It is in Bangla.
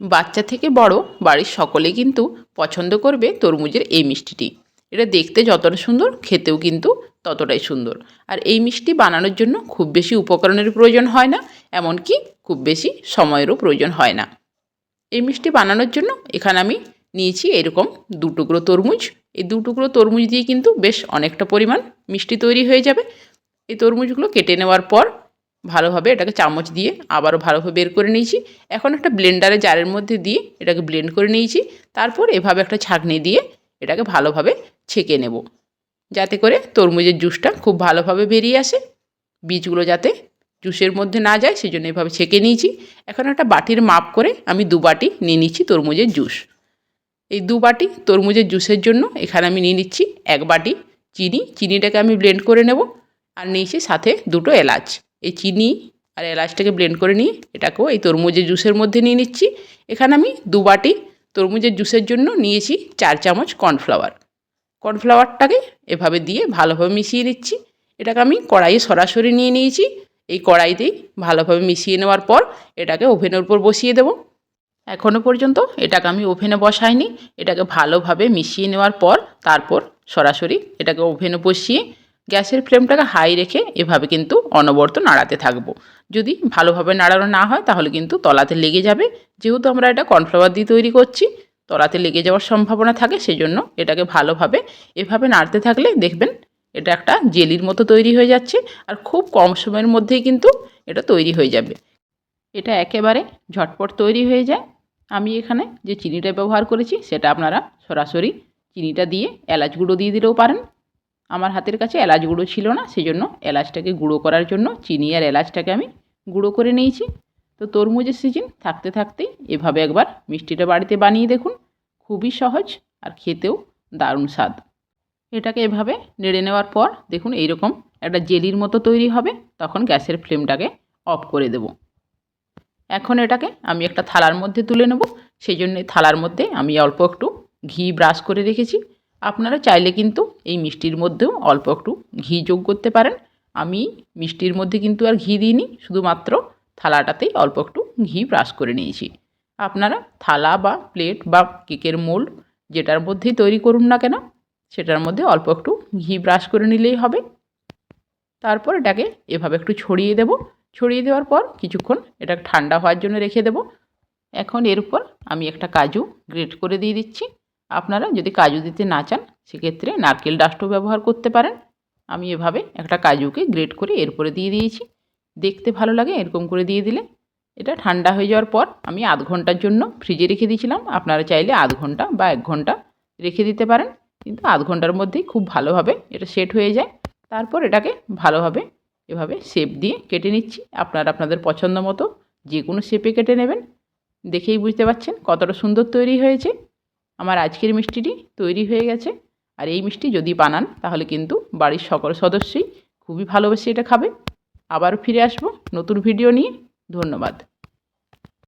বাচ্চা থেকে বড় বাড়ির সকলে কিন্তু পছন্দ করবে তরমুজের এই মিষ্টিটি। এটা দেখতে যতটা সুন্দর, খেতেও কিন্তু ততটাই সুন্দর। আর এই মিষ্টি বানানোর জন্য খুব বেশি উপকরণের প্রয়োজন হয় না, এমনকি খুব বেশি সময়েরও প্রয়োজন হয় না। এই মিষ্টি বানানোর জন্য এখানে আমি নিয়েছি এরকম 2 টুকরো তরমুজ। এই 2 টুকরো তরমুজ দিয়ে কিন্তু বেশ অনেকটা পরিমাণ মিষ্টি তৈরি হয়ে যাবে। এই তরমুজগুলো কেটে নেওয়ার পর ভালোভাবে এটাকে চামচ দিয়ে আবারও ভালোভাবে বের করে নিয়েছি। এখন একটা ব্লেন্ডারে জারের মধ্যে দিয়ে এটাকে ব্লেন্ড করে নিয়েছি। তারপর এভাবে একটা ছাঁকনি দিয়ে এটাকে ভালোভাবে ছেঁকে নেব, যাতে করে তরমুজের জুসটা খুব ভালোভাবে বেরিয়ে আসে, বীজগুলো যাতে জুসের মধ্যে না যায়, সেজন্য এভাবে ছেঁকে নিয়েছি। এখন একটা বাটির মাপ করে আমি 2 বাটি নিয়ে নিচ্ছি তরমুজের জুস। এই 2 বাটি তরমুজের জুসের জন্য এখানে আমি নিয়ে নিচ্ছি 1 বাটি চিনি। চিনিটাকে আমি ব্লেন্ড করে নেব। আর নিয়েছি সাথে 2টো এলাচ। এই চিনি আর এলাচটাকে ব্লেন্ড করে নিয়ে এটাকেও এই তরমুজের জুসের মধ্যে নিয়ে নিচ্ছি। এখানে আমি 2 বাটি তরমুজের জুসের জন্য নিয়েছি 4 চামচ কর্নফ্লাওয়ার। কর্নফ্লাওয়ারটাকে এভাবে দিয়ে ভালোভাবে মিশিয়ে নিচ্ছি। এটাকে আমি কড়াইয়ে সরাসরি নিয়ে নিয়েছি। এই কড়াইতেই ভালোভাবে মিশিয়ে নেওয়ার পর এটাকে ওভেনের উপর বসিয়ে দেব। এখনও পর্যন্ত এটাকে আমি ওভেনে বসাইনি। এটাকে ভালোভাবে মিশিয়ে নেওয়ার পর তারপর সরাসরি এটাকে ওভেনে বসিয়ে গ্যাসের ফ্লেমটাকে হাই রেখে এভাবে কিন্তু অনবরত নাড়াতে থাকবো। যদি ভালোভাবে নাড়ানো না হয় তাহলে কিন্তু তলাতে লেগে যাবে। যেহেতু আমরা এটা কর্নফ্লাওয়ার দিয়ে তৈরি করছি, তলাতে লেগে যাওয়ার সম্ভাবনা থাকে, সেজন্য এটাকে ভালোভাবে এভাবে নাড়তে থাকলে দেখবেন এটা একটা জেলির মতো তৈরি হয়ে যাচ্ছে। আর খুব কম সময়ের মধ্যেই কিন্তু এটা তৈরি হয়ে যাবে। এটা একেবারে ঝটপট তৈরি হয়ে যায়। আমি এখানে যে চিনিটা ব্যবহার করেছি সেটা আপনারা সরাসরি চিনিটা দিয়ে এলাচ গুঁড়ো দিয়ে দিলেও পারেন। আমার হাতের কাছে এলাচ গুঁড়ো ছিল না, সেজন্য এলাচটাকে গুঁড়ো করার জন্য চিনি আর এলাচটাকে আমি গুঁড়ো করে নিয়েছি। তো তরমুজের সিজন থাকতে থাকতেই এভাবে একবার মিষ্টিটা বাড়িতে বানিয়ে দেখুন। খুবই সহজ আর খেতেও দারুণ স্বাদ। এটাকে এভাবে নেড়ে নেওয়ার পর দেখুন এইরকম একটা জেলির মতো তৈরি হবে, তখন গ্যাসের ফ্লেমটাকে অফ করে দেব। এখন এটাকে আমি একটা থালার মধ্যে তুলে নেব। সেই জন্য থালার মধ্যে আমি অল্প একটু ঘি ব্রাশ করে রেখেছি। আপনারা চাইলে কিন্তু এই মিষ্টির মধ্যেও অল্প একটু ঘি যোগ করতে পারেন। আমি মিষ্টির মধ্যে কিন্তু আর ঘি দিইনি, শুধুমাত্র থালাটাতেই অল্প একটু ঘি ব্রাশ করে নিয়েছি। আপনারা থালা বা প্লেট বা কেকের মোল্ড যেটার মধ্যেই তৈরি করুন না কেন, সেটার মধ্যে অল্প একটু ঘি ব্রাশ করে নিলেই হবে। তারপর এটাকে এভাবে একটু ছড়িয়ে দেব। ছড়িয়ে দেওয়ার পর কিছুক্ষণ এটা ঠান্ডা হওয়ার জন্য রেখে দেব। এখন এর উপর আমি একটা কাজু গ্রেট করে দিয়ে দিচ্ছি। আপনারা যদি কাজু দিতে না চান সেক্ষেত্রে নারকেল ডাস্টও ব্যবহার করতে পারেন। আমি এভাবে একটা কাজুকে গ্রেট করে এর উপরে দিয়ে দিয়েছি। দেখতে ভালো লাগে এরকম করে দিয়ে দিলে। এটা ঠান্ডা হয়ে যাওয়ার পর আমি আধ ঘন্টার জন্য ফ্রিজে রেখে দিয়েছিলাম। আপনারা চাইলে আধ ঘন্টা বা 1 ঘন্টা রেখে দিতে পারেন, কিন্তু আধ ঘন্টার মধ্যেই খুব ভালোভাবে এটা সেট হয়ে যায়। তারপর এটাকে ভালোভাবে এভাবে শেপ দিয়ে কেটে নিচ্ছি। আপনারা আপনাদের পছন্দ মতো যে কোনো শেপে কেটে নেবেন। দেখেই বুঝতে পারছেন কতটা সুন্দর তৈরি হয়েছে। আমার আজকের মিষ্টিটি তৈরি হয়ে গেছে। আর এই মিষ্টি যদি বানান তাহলে কিন্তু বাড়ির সকল সদস্যই খুবই ভালোবেসে এটা খাবে। আবারও ফিরে আসবো নতুন ভিডিও নিয়ে। ধন্যবাদ।